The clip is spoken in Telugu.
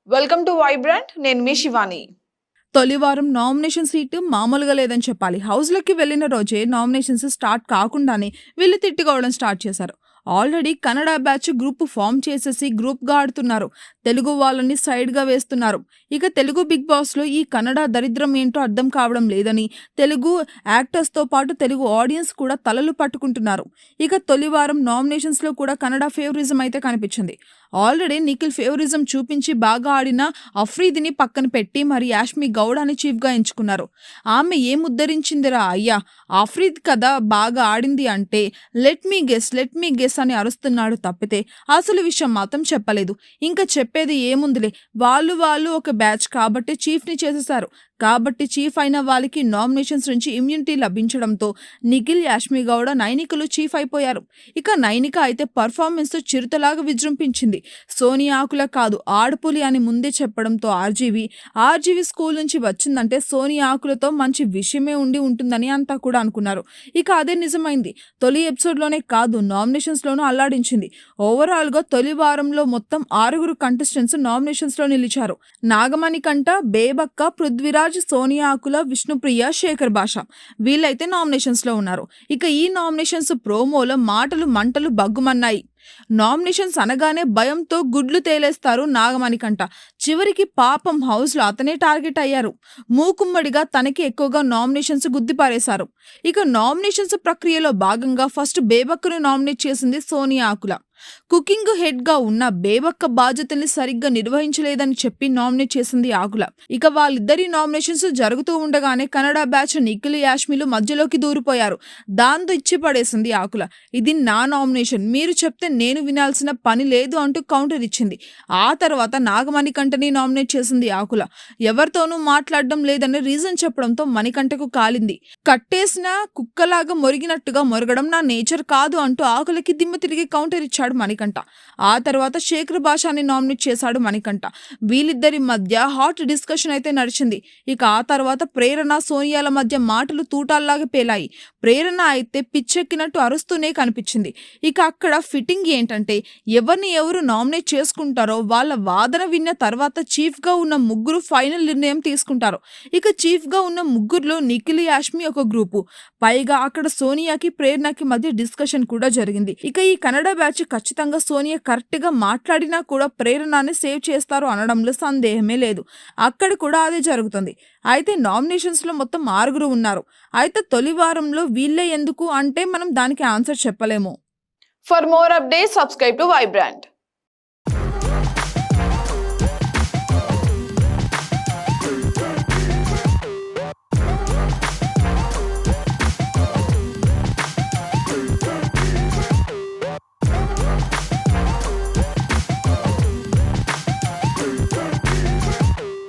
Welcome to Vibrant. నేను మీ శివాని. తొలి వారం నామినేషన్ సీటు మామూలుగా లేదని చెప్పాలి. హౌస్‌లోకి వెళ్ళిన రోజే నామినేషన్స్ స్టార్ట్ కాకుండానే వీళ్ళు తిట్టుకోవడం స్టార్ట్ చేశారు. Already Kannada batch group form చేసేసి గ్రూప్‌గా ఆడుతున్నారు. తెలుగు వాళ్ళని సైడ్‌గా వేస్తున్నారు. ఇక తెలుగు బిగ్ బాస్‌లో ఈ కన్నడ దరిద్రం ఏంటో అర్థం కావడం లేదని తెలుగు యాక్టర్స్‌తో పాటు తెలుగు ఆడియన్స్ కూడా తలలు పట్టుకుంటున్నారు. ఇక తొలి వారం నామినేషన్స్‌లో కూడా కన్నడ ఫేవరిజం అయితే కనిపించింది. ఆల్రెడీ నిఖిల్ ఫేవరిజం చూపించి బాగా ఆడిన అఫ్రీదిని పక్కన పెట్టి మరి యాష్మి గౌడని చీఫ్‌గా ఎంచుకున్నారు. ఆమె ఏం ఉద్ధరించిందిరా అయ్యా! అఫ్రీద్ కదా బాగా ఆడింది అంటే లెట్ మీ గెస్ అని అరుస్తున్నాడు తప్పితే అసలు విషయం మాత్రం చెప్పలేదు. ఇంకా చెప్పేది ఏముందిలే, వాళ్ళు ఒక బ్యాచ్ కాబట్టి చీఫ్‌ని చేసేశారు. కాబట్టి చీఫ్ అయిన వాళ్ళకి నామినేషన్స్ నుంచి ఇమ్యూనిటీ లభించడంతో నిఖిల్, యాష్మి గౌడ, నైనికలు చీఫ్ అయిపోయారు. ఇక నైనిక అయితే పర్ఫార్మెన్స్ చిరుతలాగా విజృంభించింది. సోనియా ఆకుల కాదు ఆడపులి అని ముందే చెప్పడంతో ఆర్జీవి స్కూల్ నుంచి వచ్చిందంటే సోనియా ఆకులతో మంచి విషయమే ఉండి ఉంటుందని అంతా కూడా అనుకున్నారు. ఇక అదే నిజమైంది. తొలి ఎపిసోడ్లోనే కాదు నామినేషన్స్లోనూ అల్లాడించింది. ఓవరాల్గా తొలి వారంలో మొత్తం 6 కంటెస్టెంట్స్ నామినేషన్స్లో నిలిచారు. నాగమణికంట, బేబక్క, పృథ్వీరాజ్, సోనియా ఆకుల, విష్ణుప్రియ, శేఖర్ భాష వీళ్ళైతే నామినేషన్స్లో ఉన్నారు. ఇక ఈ నామినేషన్స్ ప్రోమోలో మాటలు మంటలు బగ్గుమన్నాయి. నామినేషన్స్ అనగానే భయంతో గుడ్లు తేలేస్తారు నాగమణికంట. చివరికి పాపం హౌస్లో అతనే టార్గెట్ అయ్యారు. మూకుమ్మడిగా తనకి ఎక్కువగా నామినేషన్స్ గుద్దిపారేశారు. ఇక నామినేషన్స్ ప్రక్రియలో భాగంగా ఫస్ట్ బేబక్కను నామినేట్ చేసింది సోనియా ఆకుల. కుకింగ్ హెడ్ గా ఉన్న బేబక్క బాధ్యతల్ని సరిగ్గా నిర్వహించలేదని చెప్పి నామినేట్ చేసింది ఆకుల. ఇక వాళ్ళిద్దరి నామినేషన్స్ జరుగుతూ ఉండగానే కన్నడ బ్యాచ్ నిఖిల్, యాష్మిలు మధ్యలోకి దూరిపోయారు. దాంతో ఇచ్చి పడేసింది ఆకుల. ఇది నా నామినేషన్, మీరు చెప్తే నేను వినాల్సిన పని లేదు అంటూ కౌంటర్ ఇచ్చింది. ఆ తర్వాత నాగమణికంఠని నామినేట్ చేసింది ఆకుల. ఎవరితోనూ మాట్లాడడం లేదని రీజన్ చెప్పడంతో మణికంఠకు కాలింది. కట్టేసిన కుక్కలాగా మొరిగినట్టుగా మొరగడం నా నేచర్ కాదు అంటూ ఆకులకి దిమ్మ తిరిగి కౌంటర్ ఇచ్చాడు మణికంఠ. ఆ తర్వాత శేఖర్ భాషని నామినేట్ చేశాడు మణికంఠ. వీళ్ళిద్దరి మధ్య హాట్ డిస్కషన్ అయితే నడిచింది. ఇక ఆ తర్వాత ప్రేరణ, సోనియాల మధ్య మాటలు తూటాల్లాగా పేలాయి. ప్రేరణ అయితే పిచ్చెక్కినట్టు అరుస్తూనే కనిపించింది. ఇక అక్కడ ఫిట్టింగ్ ఏంటంటే ఎవరిని ఎవరు నామినేట్ చేసుకుంటారో వాళ్ళ వాదన విన్న తర్వాత చీఫ్ గా ఉన్న ముగ్గురు ఫైనల్ నిర్ణయం తీసుకుంటారు. ఇక చీఫ్ గా ఉన్న ముగ్గురులో నిఖిల్, యాష్మి ఒక గ్రూపు. పైగా అక్కడ సోనియాకి, ప్రేరణకి మధ్య డిస్కషన్ కూడా జరిగింది. ఇక ఈ కన్నడ బ్యాచ్ ఖచ్చితంగా సోనియా కరెక్ట్ గా మాట్లాడినా కూడా ప్రేరణని సేవ్ చేస్తారు అనడంలో సందేహమే లేదు. అక్కడ కూడా అదే జరుగుతుంది. అయితే నామినేషన్స్ లో మొత్తం 6 ఉన్నారు. అయితే తొలి వారంలో వీళ్ళే ఎందుకు అంటే మనం దానికి ఆన్సర్ చెప్పలేము. For more updates subscribe to Vibrant.